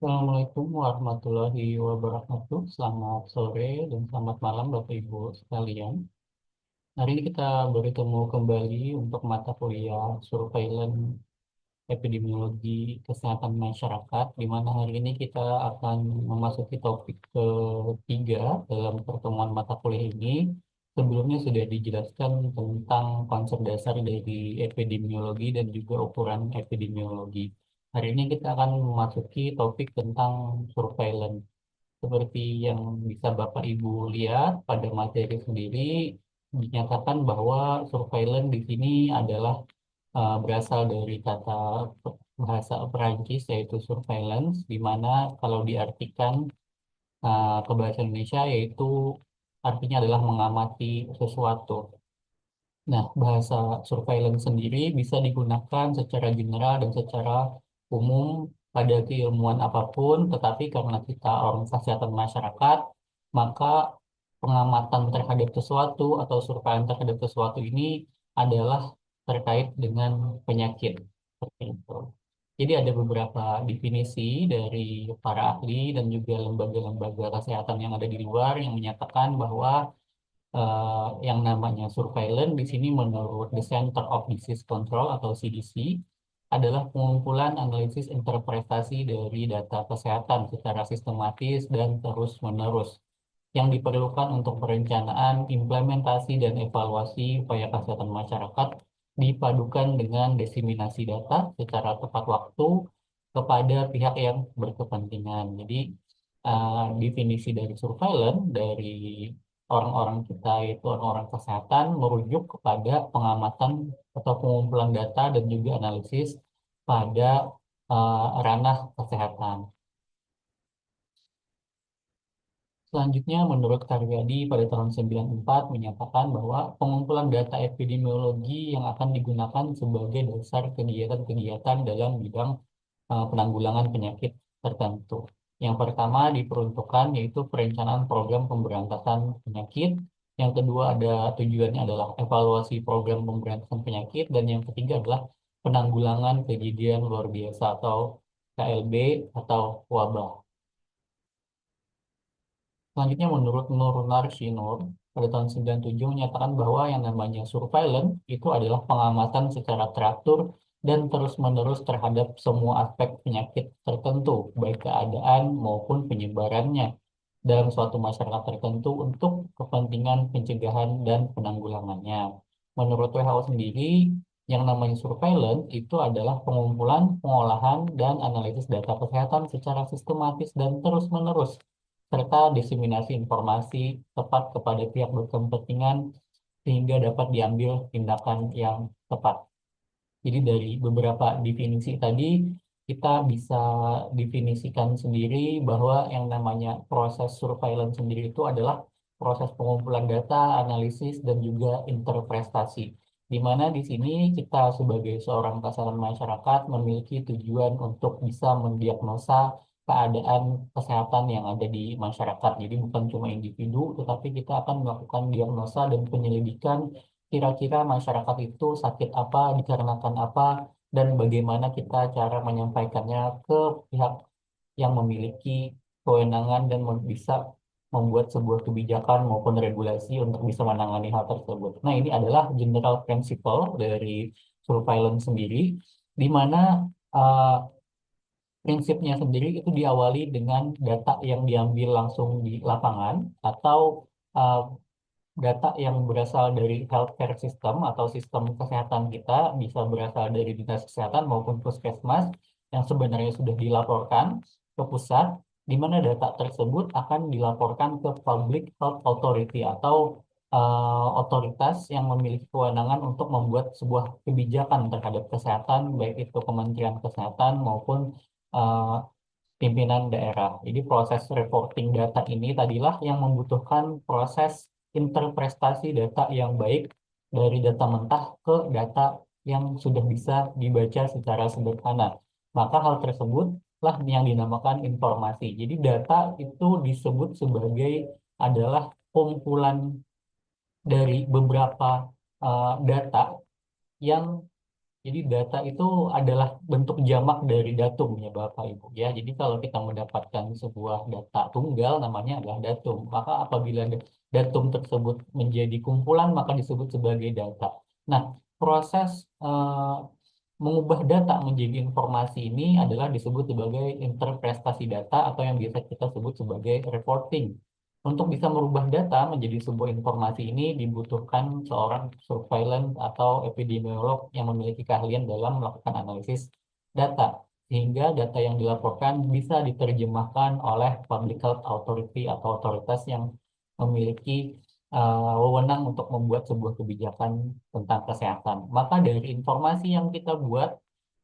Assalamualaikum warahmatullahi wabarakatuh. Selamat sore dan selamat malam Bapak Ibu sekalian. Hari ini kita bertemu kembali untuk mata kuliah Surveillance Epidemiologi Kesehatan Masyarakat, di mana hari ini kita akan memasuki topik ketiga dalam pertemuan mata kuliah ini. Sebelumnya sudah dijelaskan tentang konsep dasar dari epidemiologi dan juga ukuran epidemiologi. Hari ini kita akan memasuki topik tentang surveillance. Seperti yang bisa Bapak Ibu lihat pada materi sendiri, dinyatakan bahwa surveillance di sini adalah berasal dari kata bahasa Perancis yaitu surveillance, di mana kalau diartikan ke bahasa Indonesia yaitu artinya adalah mengamati sesuatu. Nah, bahasa surveillance sendiri bisa digunakan secara general dan secara umum pada keilmuan apapun, tetapi karena kita orang kesehatan masyarakat, maka pengamatan terhadap sesuatu atau surveillance terhadap sesuatu ini adalah terkait dengan penyakit. Seperti itu. Jadi ada beberapa definisi dari para ahli dan juga lembaga-lembaga kesehatan yang ada di luar yang menyatakan bahwa yang namanya surveillance di sini menurut the Center of Disease Control atau CDC adalah pengumpulan analisis interpretasi dari data kesehatan secara sistematis dan terus-menerus yang diperlukan untuk perencanaan, implementasi, dan evaluasi upaya kesehatan masyarakat dipadukan dengan diseminasi data secara tepat waktu kepada pihak yang berkepentingan. Jadi, definisi dari surveillance dari orang-orang kita itu orang-orang kesehatan merujuk kepada pengamatan atau pengumpulan data dan juga analisis pada ranah kesehatan. Selanjutnya, menurut Karyadi pada tahun 94 menyatakan bahwa pengumpulan data epidemiologi yang akan digunakan sebagai dasar kegiatan-kegiatan dalam bidang penanggulangan penyakit tertentu. Yang pertama diperuntukkan yaitu perencanaan program pemberantasan penyakit. Yang kedua ada tujuannya adalah evaluasi program pemberantasan penyakit. Dan yang ketiga adalah penanggulangan kejadian luar biasa atau KLB atau wabah. Selanjutnya, menurut Nur Narsinur, pada tahun 97 menyatakan bahwa yang namanya surveillance itu adalah pengamatan secara teratur dan terus-menerus terhadap semua aspek penyakit tertentu, baik keadaan maupun penyebarannya dalam suatu masyarakat tertentu untuk kepentingan pencegahan dan penanggulangannya. Menurut WHO sendiri, yang namanya surveillance itu adalah pengumpulan, pengolahan, dan analisis data kesehatan secara sistematis dan terus-menerus serta diseminasi informasi tepat kepada pihak berkepentingan sehingga dapat diambil tindakan yang tepat. Jadi dari beberapa definisi tadi kita bisa definisikan sendiri bahwa yang namanya proses surveillance sendiri itu adalah proses pengumpulan data, analisis, dan juga interpretasi. Di mana di sini kita sebagai seorang kesehatan masyarakat memiliki tujuan untuk bisa mendiagnosa keadaan kesehatan yang ada di masyarakat. Jadi bukan cuma individu, tetapi kita akan melakukan diagnosa dan penyelidikan kira-kira masyarakat itu sakit apa, dikarenakan apa, dan bagaimana kita cara menyampaikannya ke pihak yang memiliki kewenangan dan bisa membuat sebuah kebijakan maupun regulasi untuk bisa menangani hal tersebut. Nah, ini adalah general principle dari surveillance sendiri, di mana uh, prinsipnya sendiri itu diawali dengan data yang diambil langsung di lapangan atau uh, data yang berasal dari healthcare system atau sistem kesehatan kita bisa berasal dari dinas kesehatan maupun puskesmas yang sebenarnya sudah dilaporkan ke pusat, di mana data tersebut akan dilaporkan ke Public Health Authority atau otoritas yang memiliki kewenangan untuk membuat sebuah kebijakan terhadap kesehatan, baik itu Kementerian Kesehatan maupun eh, pimpinan daerah. Jadi proses reporting data ini tadilah yang membutuhkan proses interpretasi data yang baik dari data mentah ke data yang sudah bisa dibaca secara sederhana. Maka hal tersebut lah yang dinamakan informasi. Jadi data itu disebut sebagai adalah kumpulan dari beberapa data yang Jadi data itu adalah bentuk jamak dari datum ya Bapak Ibu ya. Jadi kalau kita mendapatkan sebuah data tunggal namanya adalah datum. Maka apabila datum tersebut menjadi kumpulan maka disebut sebagai data. Nah, proses eh, mengubah data menjadi informasi ini adalah disebut sebagai interpretasi data atau yang biasa kita sebut sebagai reporting. Untuk bisa merubah data menjadi sebuah informasi ini dibutuhkan seorang surveillance atau epidemiolog yang memiliki keahlian dalam melakukan analisis data. Sehingga data yang dilaporkan bisa diterjemahkan oleh public health authority atau otoritas yang memiliki wewenang untuk membuat sebuah kebijakan tentang kesehatan. Maka dari informasi yang kita buat,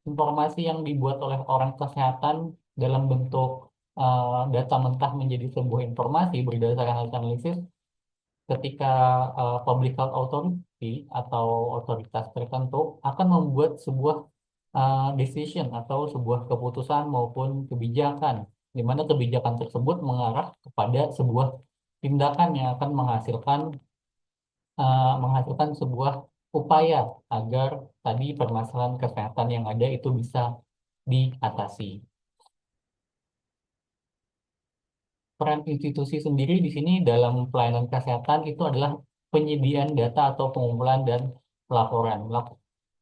informasi yang dibuat oleh orang kesehatan dalam bentuk data mentah menjadi sebuah informasi berdasarkan hasil analisis, ketika public health authority atau otoritas tertentu akan membuat sebuah decision atau sebuah keputusan maupun kebijakan, di mana kebijakan tersebut mengarah kepada sebuah tindakan yang akan menghasilkan sebuah upaya agar tadi permasalahan kesehatan yang ada itu bisa diatasi. Peran institusi sendiri di sini dalam pelayanan kesehatan itu adalah penyediaan data atau pengumpulan dan pelaporan,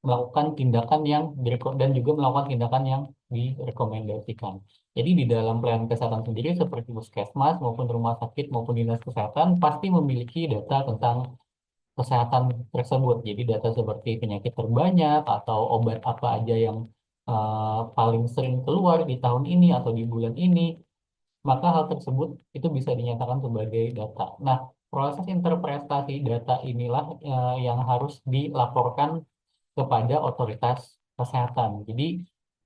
melakukan tindakan yang dan juga melakukan tindakan yang direkomendasikan. Jadi di dalam pelayanan kesehatan sendiri seperti puskesmas maupun rumah sakit maupun dinas kesehatan pasti memiliki data tentang kesehatan tersebut. Jadi data seperti penyakit terbanyak atau obat apa aja yang paling sering keluar di tahun ini atau di bulan ini, maka hal tersebut itu bisa dinyatakan sebagai data. Nah, proses interpretasi data inilah yang harus dilaporkan kepada otoritas kesehatan. Jadi,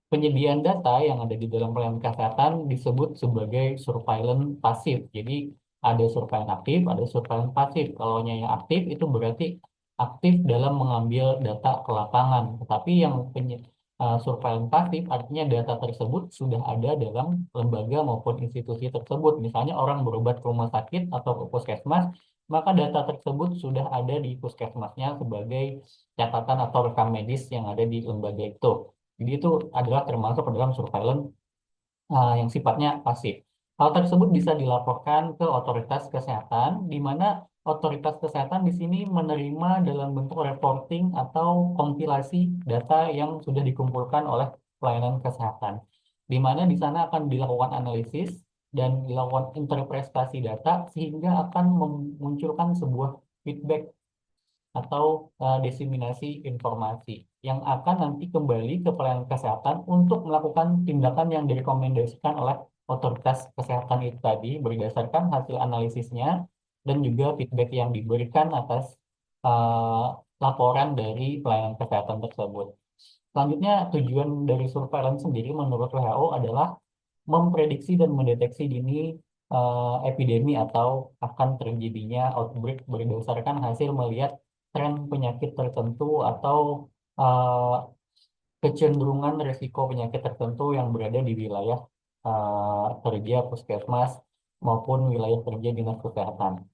penyediaan data yang ada di dalam pelayanan kesehatan disebut sebagai surveillance pasif. Jadi, ada surveillance aktif, ada surveillance pasif. Kalau yang aktif itu berarti aktif dalam mengambil data ke lapangan. Tetapi yang surveillance pasif artinya data tersebut sudah ada dalam lembaga maupun institusi tersebut. Misalnya orang berobat ke rumah sakit atau ke puskesmas, maka data tersebut sudah ada di puskesmasnya sebagai catatan atau rekam medis yang ada di lembaga itu. Jadi itu adalah termasuk ke dalam surveillance yang sifatnya pasif. Hal tersebut bisa dilaporkan ke otoritas kesehatan, di mana otoritas kesehatan di sini menerima dalam bentuk reporting atau kompilasi data yang sudah dikumpulkan oleh pelayanan kesehatan, di mana di sana akan dilakukan analisis dan dilakukan interpretasi data sehingga akan memunculkan sebuah feedback atau diseminasi informasi yang akan nanti kembali ke pelayanan kesehatan untuk melakukan tindakan yang direkomendasikan oleh otoritas kesehatan itu tadi berdasarkan hasil analisisnya dan juga feedback yang diberikan atas uh, laporan dari pelayanan kesehatan tersebut. Selanjutnya, tujuan dari surveillance sendiri menurut WHO adalah memprediksi dan mendeteksi dini epidemi atau akan terjadinya outbreak berdasarkan hasil melihat tren penyakit tertentu atau eh, kecenderungan risiko penyakit tertentu yang berada di wilayah kerja puskesmas maupun wilayah kerja dinas kesehatan.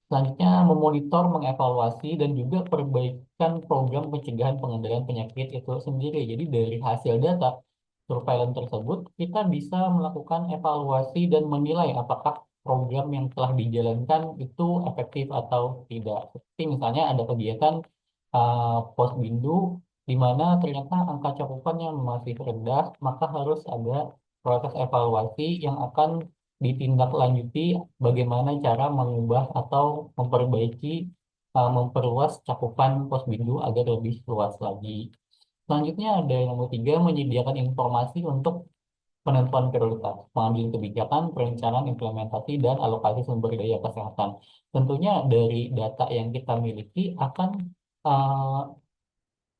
Selanjutnya, memonitor, mengevaluasi, dan juga perbaikan program pencegahan pengendalian penyakit itu sendiri. Jadi dari hasil data surveillance tersebut, kita bisa melakukan evaluasi dan menilai apakah program yang telah dijalankan itu efektif atau tidak. Seperti misalnya ada kegiatan Posbindu, di mana ternyata angka cakupannya masih rendah, maka harus ada proses evaluasi yang akan ditindaklanjuti bagaimana cara mengubah atau memperbaiki, memperluas cakupan Posbindu agar lebih luas lagi. Selanjutnya ada yang nomor tiga, menyediakan informasi untuk penentuan prioritas, pengambilan kebijakan, perencanaan, implementasi, dan alokasi sumber daya kesehatan. Tentunya dari data yang kita miliki akan uh,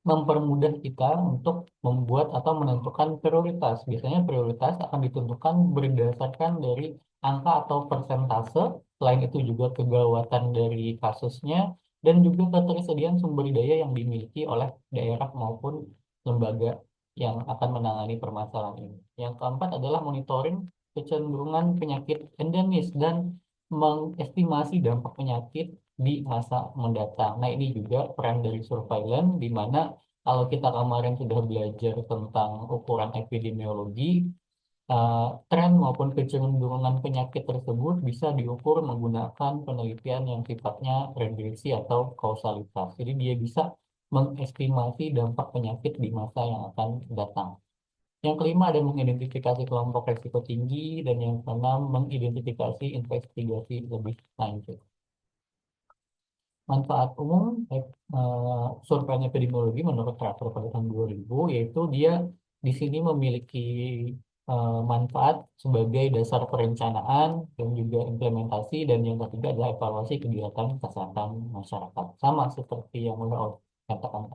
mempermudah kita untuk membuat atau menentukan prioritas. Biasanya prioritas akan ditentukan berdasarkan dari angka atau persentase, selain itu juga kegawatan dari kasusnya, dan juga ketersediaan sumber daya yang dimiliki oleh daerah maupun lembaga yang akan menangani permasalahan ini. Yang keempat adalah monitoring kecenderungan penyakit endemis dan mengestimasi dampak penyakit di masa mendatang. Nah, ini juga peran dari surveillance di mana Kalau kita kemarin sudah belajar tentang ukuran epidemiologi, tren maupun kecenderungan penyakit tersebut bisa diukur menggunakan penelitian yang sifatnya regresi atau kausalitas. Jadi dia bisa mengestimasi dampak penyakit di masa yang akan datang. Yang kelima ada mengidentifikasi kelompok risiko tinggi dan yang keenam mengidentifikasi investigasi lebih lanjut. Manfaat umum survei epidemiologi menurut teratur pada tahun 2000 yaitu dia di sini memiliki manfaat sebagai dasar perencanaan dan juga implementasi, dan yang ketiga adalah evaluasi kegiatan kesehatan masyarakat. Sama seperti yang udah katakan.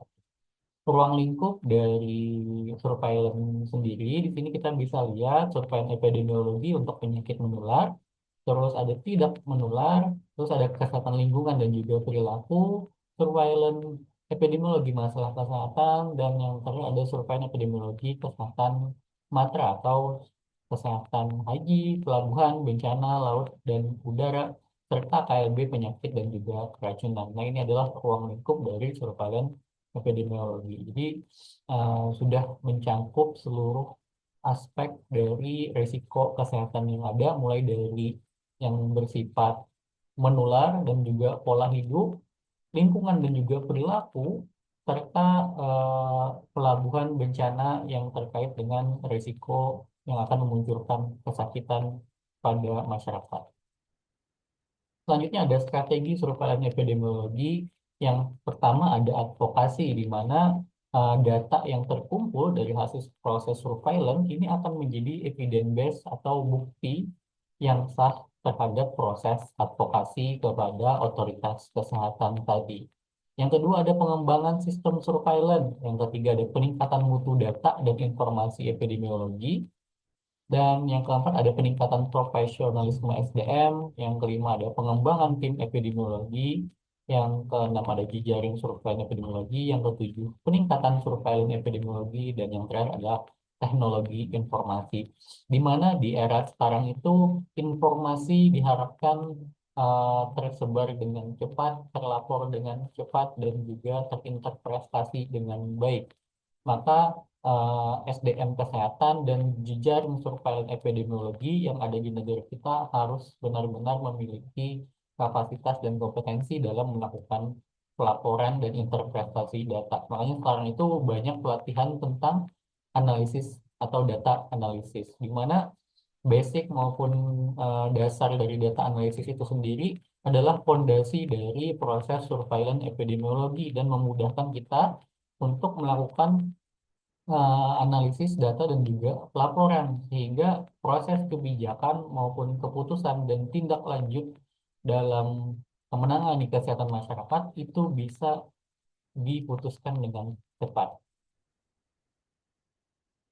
Ruang lingkup dari surveillance sendiri, di sini kita bisa lihat surveillance epidemiologi untuk penyakit menular, terus ada tidak menular, terus ada kesehatan lingkungan dan juga perilaku, surveillance epidemiologi masalah kesehatan, dan yang terakhir ada surveillance epidemiologi kesehatan matra atau kesehatan haji, pelabuhan, bencana, laut, dan udara, serta KLB penyakit dan juga keracunan. Nah, ini adalah ruang lingkup dari surveillance epidemiologi. Jadi sudah mencangkup seluruh aspek dari risiko kesehatan yang ada, mulai dari yang bersifat menular dan juga pola hidup, lingkungan dan juga perilaku, serta pelabuhan bencana yang terkait dengan risiko yang akan memunculkan kesakitan pada masyarakat. Selanjutnya ada strategi surveillance epidemiologi. Yang pertama ada advokasi, di mana data yang terkumpul dari hasil proses surveillance ini akan menjadi evidence base atau bukti yang sah terhadap proses advokasi kepada otoritas kesehatan tadi. Yang kedua ada pengembangan sistem surveillance. Yang ketiga ada peningkatan mutu data dan informasi epidemiologi. Dan yang keempat ada peningkatan profesionalisme SDM. Yang kelima ada pengembangan tim epidemiologi. Yang keenam ada jejaring surveillance epidemiologi. Yang ketujuh peningkatan surveillance epidemiologi. Dan yang terakhir adalah teknologi informasi. Di mana di era sekarang itu informasi diharapkan tersebar dengan cepat, terlapor dengan cepat, dan juga terinterpretasi dengan baik. Maka SDM kesehatan dan jejaring surveillance epidemiologi yang ada di negara kita harus benar-benar memiliki kapasitas dan kompetensi dalam melakukan pelaporan dan interpretasi data. Makanya sekarang itu banyak pelatihan tentang analisis atau data analisis, di mana basic maupun dasar dari data analisis itu sendiri adalah fondasi dari proses surveillance epidemiologi dan memudahkan kita untuk melakukan analisis data dan juga pelaporan, sehingga proses kebijakan maupun keputusan dan tindak lanjut dalam menangani kesehatan masyarakat itu bisa diputuskan dengan cepat.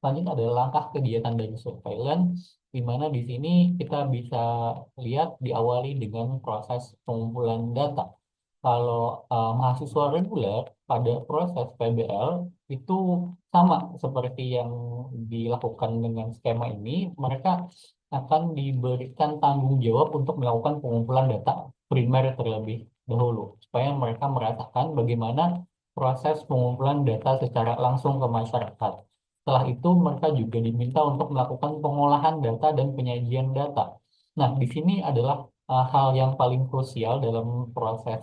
Selanjutnya adalah langkah kegiatan dari surveillance, di mana di sini kita bisa lihat diawali dengan proses pengumpulan data. Kalau mahasiswa reguler pada proses PBL itu sama seperti yang dilakukan dengan skema ini, mereka akan diberikan tanggung jawab untuk melakukan pengumpulan data primer terlebih dahulu, supaya mereka merasakan bagaimana proses pengumpulan data secara langsung ke masyarakat. Setelah itu, mereka juga diminta untuk melakukan pengolahan data dan penyajian data. Nah, di sini adalah hal yang paling krusial dalam proses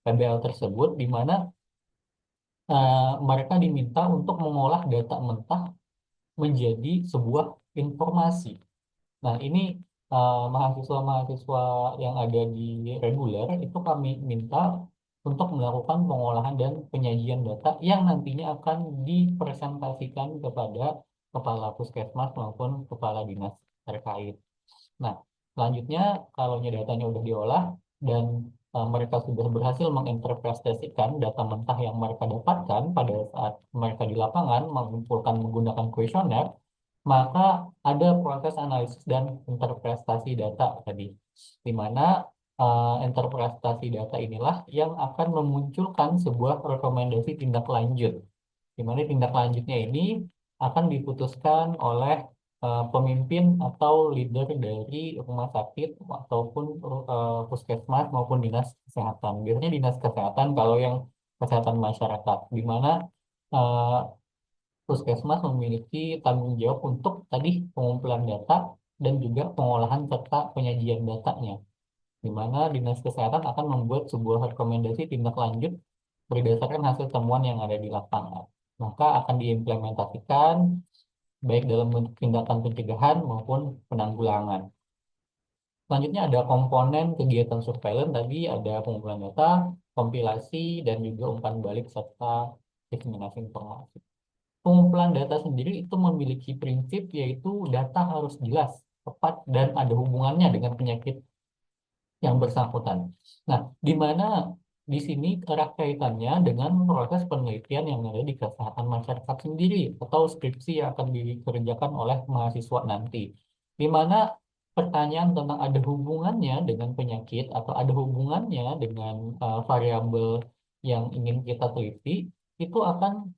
PBL tersebut, di mana mereka diminta untuk mengolah data mentah menjadi sebuah informasi. Nah, ini mahasiswa-mahasiswa yang ada di reguler itu kami minta untuk melakukan pengolahan dan penyajian data yang nantinya akan dipresentasikan kepada kepala puskesmas maupun kepala dinas terkait. Nah, selanjutnya kalau datanya udah diolah dan mereka sudah berhasil menginterpretasikan data mentah yang mereka dapatkan pada saat mereka di lapangan mengumpulkan menggunakan kuesioner, maka ada proses analisis dan interpretasi data tadi, di mana interpretasi data inilah yang akan memunculkan sebuah rekomendasi tindak lanjut, di mana tindak lanjutnya ini akan diputuskan oleh pemimpin atau leader dari rumah sakit ataupun puskesmas maupun dinas kesehatan. Biasanya dinas kesehatan kalau yang kesehatan masyarakat, di mana eh, Puskesmas memiliki tanggung jawab untuk tadi pengumpulan data dan juga pengolahan serta penyajian datanya, di mana Dinas Kesehatan akan membuat sebuah rekomendasi tindak lanjut berdasarkan hasil temuan yang ada di lapangan. Maka akan diimplementasikan baik dalam bentuk tindakan pencegahan maupun penanggulangan. Selanjutnya ada komponen kegiatan surveillance tadi ada pengumpulan data, kompilasi, dan juga umpan balik serta diseminasi informasi. Pengumpulan data sendiri itu memiliki prinsip yaitu data harus jelas, tepat, dan ada hubungannya dengan penyakit yang bersangkutan. Nah, di mana di sini erat kaitannya dengan proses penelitian yang ada di kesehatan masyarakat sendiri atau skripsi yang akan dikerjakan oleh mahasiswa nanti. Di mana pertanyaan tentang ada hubungannya dengan penyakit atau ada hubungannya dengan variabel yang ingin kita teliti itu akan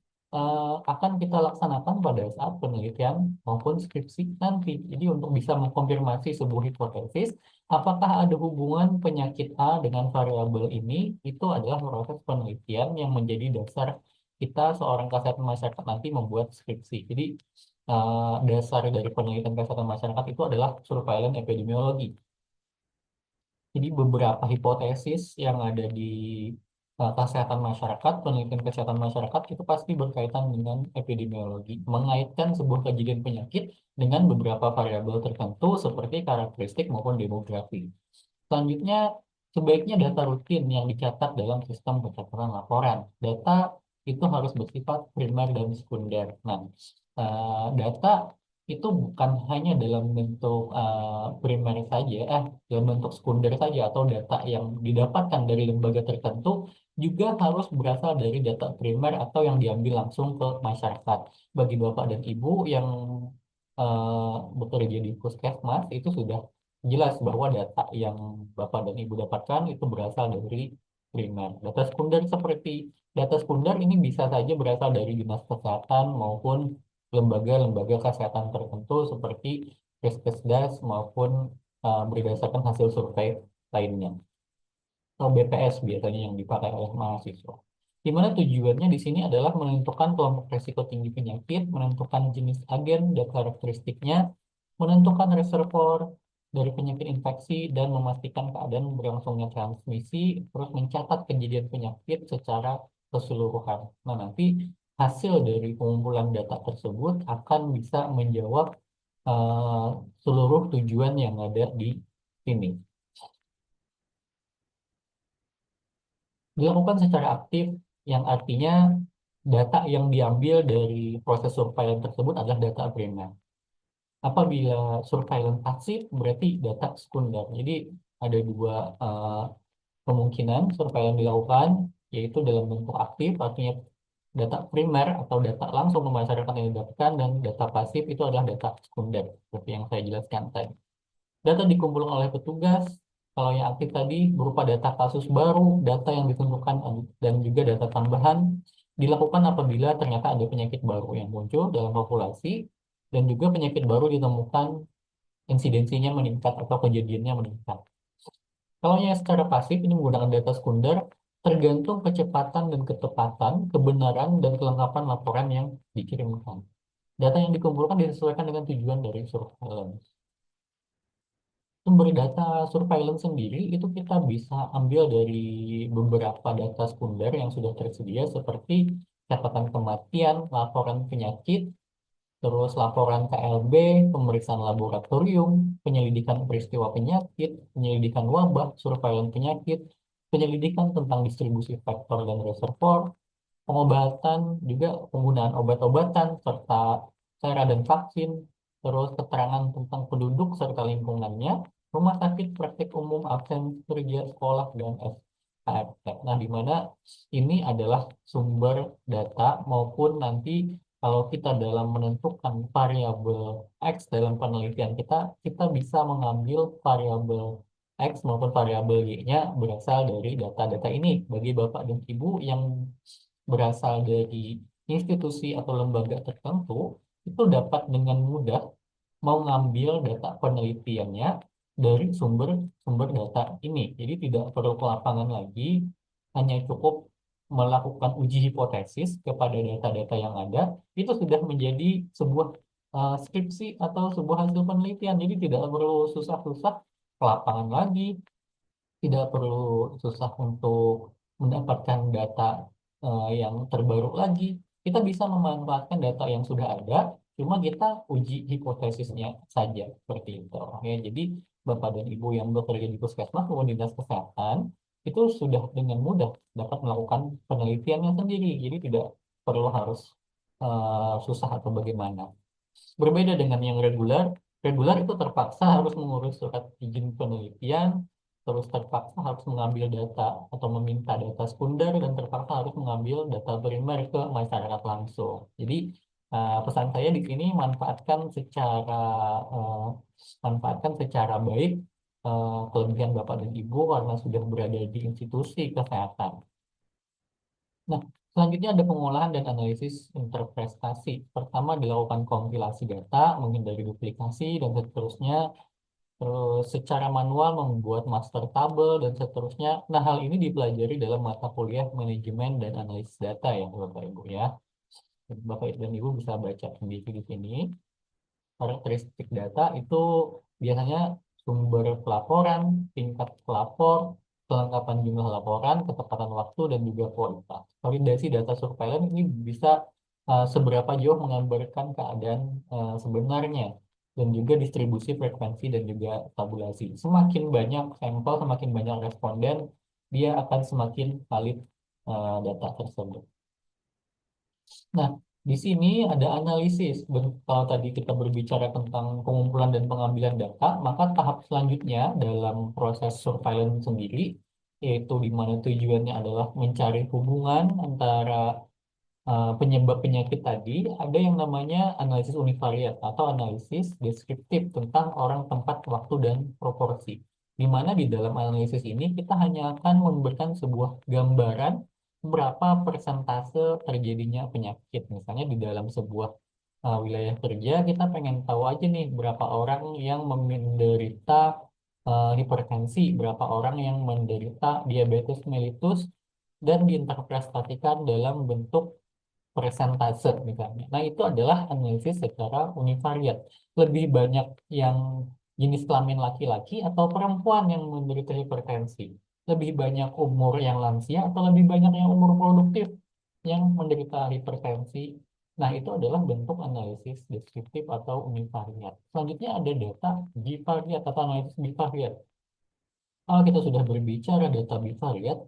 kita laksanakan pada saat penelitian maupun skripsi nanti. Jadi untuk bisa mengkonfirmasi sebuah hipotesis, apakah ada hubungan penyakit A dengan variabel ini? Itu adalah proses penelitian yang menjadi dasar kita seorang kesehatan masyarakat nanti membuat skripsi. Jadi dasar dari penelitian kesehatan masyarakat itu adalah surveillance epidemiologi. Jadi beberapa hipotesis yang ada di kesehatan masyarakat, penelitian kesehatan masyarakat itu pasti berkaitan dengan epidemiologi, mengaitkan sebuah kejadian penyakit dengan beberapa variabel tertentu seperti karakteristik maupun demografi. Selanjutnya, sebaiknya data rutin yang dicatat dalam sistem pencatatan laporan. Data itu harus bersifat primer dan sekunder. Nah, data itu bukan hanya dalam bentuk primer saja, dalam bentuk sekunder saja atau data yang didapatkan dari lembaga tertentu juga harus berasal dari data primer atau yang diambil langsung ke masyarakat. Bagi Bapak dan Ibu yang bekerja di puskesmas itu sudah jelas bahwa data yang Bapak dan Ibu dapatkan itu berasal dari primer. Data sekunder seperti data sekunder ini bisa saja berasal dari dinas kesehatan maupun lembaga-lembaga kesehatan tertentu seperti Puskesdas maupun berdasarkan hasil survei lainnya atau BPS biasanya yang dipakai oleh mahasiswa. Di mana tujuannya di sini adalah menentukan kelompok risiko tinggi penyakit, menentukan jenis agen dan karakteristiknya, menentukan reservoir dari penyakit infeksi, dan memastikan keadaan berlangsungnya transmisi, terus mencatat kejadian penyakit secara keseluruhan. Nah, nanti hasil dari pengumpulan data tersebut akan bisa menjawab eh, seluruh tujuan yang ada di sini. Dilakukan secara aktif, yang artinya data yang diambil dari proses surveillance tersebut adalah data primer. Apabila surveillance pasif, berarti data sekunder. Jadi ada dua eh, kemungkinan surveillance dilakukan, yaitu dalam bentuk aktif, artinya data primer atau data langsung ke masyarakat yang didapatkan, dan data pasif itu adalah data sekunder, seperti yang saya jelaskan tadi. Data dikumpulkan oleh petugas, kalau yang aktif tadi berupa data kasus baru, data yang ditentukan, dan juga data tambahan, dilakukan apabila ternyata ada penyakit baru yang muncul dalam populasi, dan juga penyakit baru ditemukan insidensinya meningkat atau kejadiannya meningkat. Kalau yang secara pasif ini menggunakan data sekunder, tergantung kecepatan dan ketepatan, kebenaran dan kelengkapan laporan yang dikirimkan. Data yang dikumpulkan disesuaikan dengan tujuan dari surveillance. Sumber data surveillance sendiri itu kita bisa ambil dari beberapa data sekunder yang sudah tersedia seperti catatan kematian, laporan penyakit, terus laporan KLB, pemeriksaan laboratorium, penyelidikan peristiwa penyakit, penyelidikan wabah, surveillance penyakit, penyelidikan tentang distribusi faktor dan reservoir, pengobatan, juga penggunaan obat-obatan, serta cairan dan vaksin, terus keterangan tentang penduduk serta lingkungannya, rumah sakit, praktik umum, absen kerja, sekolah, dan SKFT. Nah, di mana ini adalah sumber data maupun nanti kalau kita dalam menentukan variabel X dalam penelitian kita, kita bisa mengambil variabel X maupun variabel Y-nya berasal dari data-data ini. Bagi Bapak dan Ibu yang berasal dari institusi atau lembaga tertentu, itu dapat dengan mudah mau ngambil data penelitiannya dari sumber-sumber data ini. Jadi tidak perlu ke lapangan lagi, hanya cukup melakukan uji hipotesis kepada data-data yang ada, itu sudah menjadi sebuah skripsi atau sebuah hasil penelitian. Jadi tidak perlu susah-susah ke lapangan lagi, tidak perlu susah untuk mendapatkan data yang terbaru lagi. Kita bisa memanfaatkan data yang sudah ada, cuma kita uji hipotesisnya saja seperti itu. Oke, jadi Bapak dan Ibu yang bekerja di puskesmas maupun dinas kesehatan itu sudah dengan mudah dapat melakukan penelitiannya sendiri. Jadi tidak perlu harus susah atau bagaimana. Berbeda dengan yang reguler, reguler itu terpaksa harus mengurus surat izin penelitian, terus terpaksa harus mengambil data atau meminta data sekunder, dan terpaksa harus mengambil data primer ke masyarakat langsung. Jadi pesan saya di sini eh, manfaatkan secara baik kelebihan Bapak dan Ibu karena sudah berada di institusi kesehatan. Nah, selanjutnya ada pengolahan dan analisis interpretasi. Pertama dilakukan kompilasi data, menghindari duplikasi, dan seterusnya. Terus secara manual membuat master tabel, dan seterusnya. Nah, hal ini dipelajari dalam mata kuliah manajemen dan analisis data ya, Bapak Ibu ya. Bapak dan Ibu bisa baca sendiri di sini. Karakteristik data itu biasanya sumber pelaporan, tingkat pelapor, kelengkapan jumlah laporan, ketepatan waktu, dan juga kualitas. Validasi data surveillance ini bisa seberapa jauh menggambarkan keadaan sebenarnya, dan juga distribusi frekuensi dan juga tabulasi. Semakin banyak sampel, semakin banyak responden, dia akan semakin valid data tersebut. Nah, di sini ada analisis. Kalau tadi kita berbicara tentang pengumpulan dan pengambilan data, maka tahap selanjutnya dalam proses surveillance sendiri, yaitu di mana tujuannya adalah mencari hubungan antara penyebab penyakit tadi, ada yang namanya analisis univariat atau analisis deskriptif tentang orang, tempat, waktu, dan proporsi. Di mana di dalam analisis ini kita hanya akan memberikan sebuah gambaran berapa persentase terjadinya penyakit. Misalnya di dalam sebuah wilayah kerja, kita pengen tahu aja nih berapa orang yang menderita hipertensi, berapa orang yang menderita diabetes mellitus, dan diinterpretasikan dalam bentuk persentase misalnya. Nah, itu adalah analisis secara univariat. Lebih banyak yang jenis kelamin laki-laki atau perempuan yang menderita hipertensi. Lebih banyak umur yang lansia atau lebih banyak yang umur produktif yang menderita hipertensi. Nah, itu adalah bentuk analisis deskriptif atau univariat. Selanjutnya ada data bivariat atau analisis bivariat. Kalau kita sudah berbicara data bivariat,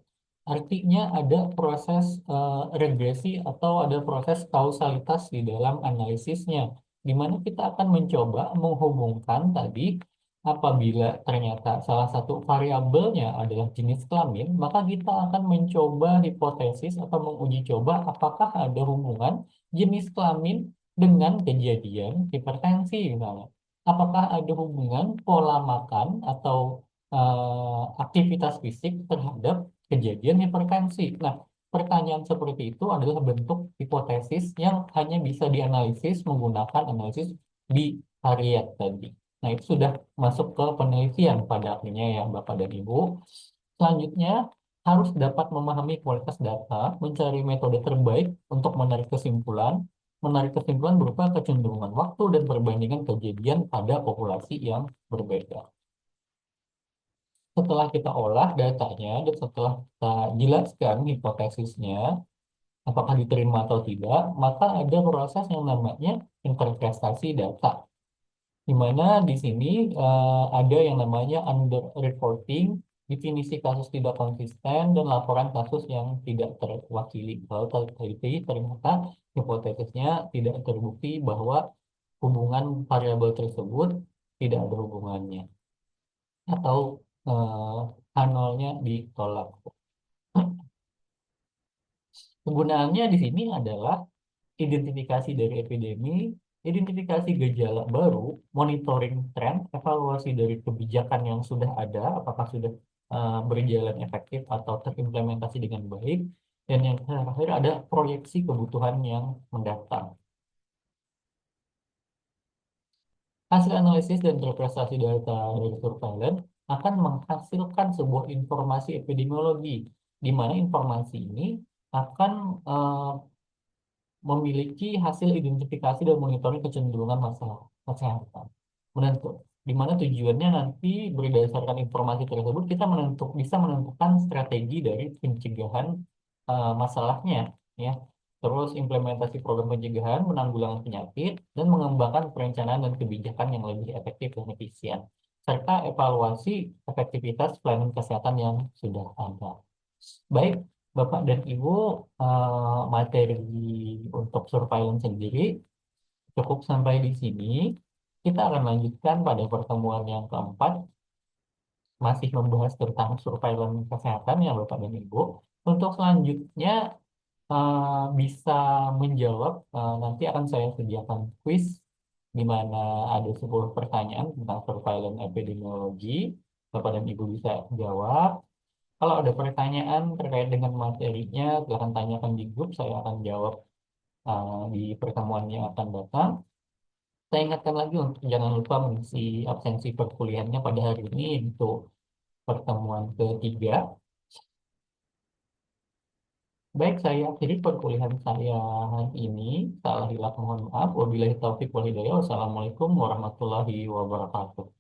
artinya ada proses regresi atau ada proses kausalitas di dalam analisisnya, di mana kita akan mencoba menghubungkan tadi apabila ternyata salah satu variabelnya adalah jenis kelamin, maka kita akan mencoba hipotesis atau menguji coba apakah ada hubungan jenis kelamin dengan kejadian hipertensi misalnya. Apakah ada hubungan pola makan atau aktivitas fisik terhadap kejadian hipertensi. Nah, pertanyaan seperti itu adalah bentuk hipotesis yang hanya bisa dianalisis menggunakan analisis bivariat tadi. Nah, itu sudah masuk ke penelitian pada akhirnya ya, Bapak dan Ibu. Selanjutnya, harus dapat memahami kualitas data, mencari metode terbaik untuk menarik kesimpulan. Menarik kesimpulan berupa kecenderungan waktu dan perbandingan kejadian pada populasi yang berbeda. Setelah kita olah datanya dan setelah kita jelaskan hipotesisnya, apakah diterima atau tidak, maka ada proses yang namanya interpretasi data. Di mana di sini ada yang namanya underreporting, definisi kasus tidak konsisten, dan laporan kasus yang tidak terwakili. Kalau terjadi ternyata hipotesisnya tidak terbukti bahwa hubungan variabel tersebut tidak ada hubungannya, atau H0-nya ditolak. Penggunaannya di sini adalah identifikasi dari epidemi, identifikasi gejala baru, monitoring tren, evaluasi dari kebijakan yang sudah ada, apakah sudah berjalan efektif atau terimplementasi dengan baik, dan yang terakhir ada proyeksi kebutuhan yang mendatang. Hasil analisis dan interpretasi data dari surveillance akan menghasilkan sebuah informasi epidemiologi, di mana informasi ini akan eh, memiliki hasil identifikasi dan monitoring kecenderungan masalah kesehatan. Menentu, di mana tujuannya nanti berdasarkan informasi tersebut kita bisa menentukan strategi dari pencegahan masalahnya, ya. Terus implementasi program pencegahan, penanggulangan penyakit, dan mengembangkan perencanaan dan kebijakan yang lebih efektif dan efisien, serta evaluasi efektivitas pelayanan kesehatan yang sudah ada. Baik, Bapak dan Ibu, materi untuk surveillance sendiri cukup sampai di sini. Kita akan lanjutkan pada pertemuan yang keempat, masih membahas tentang surveillance kesehatan ya Bapak dan Ibu. Untuk selanjutnya bisa menjawab, nanti akan saya sediakan quiz di mana ada 10 pertanyaan tentang surveillance epidemiologi. Bapak dan Ibu bisa jawab. Kalau ada pertanyaan terkait dengan materinya, silahkan tanyakan di grup. Saya akan jawab di pertemuan yang akan datang. Saya ingatkan lagi untuk jangan lupa mengisi absensi perkuliahannya pada hari ini untuk pertemuan ketiga. Baik, saya akhiri perkuliahan saya hari ini. Salah hilaf mohon maaf. Wabillahi taufiq wal hidayah. Wassalamualaikum warahmatullahi wabarakatuh.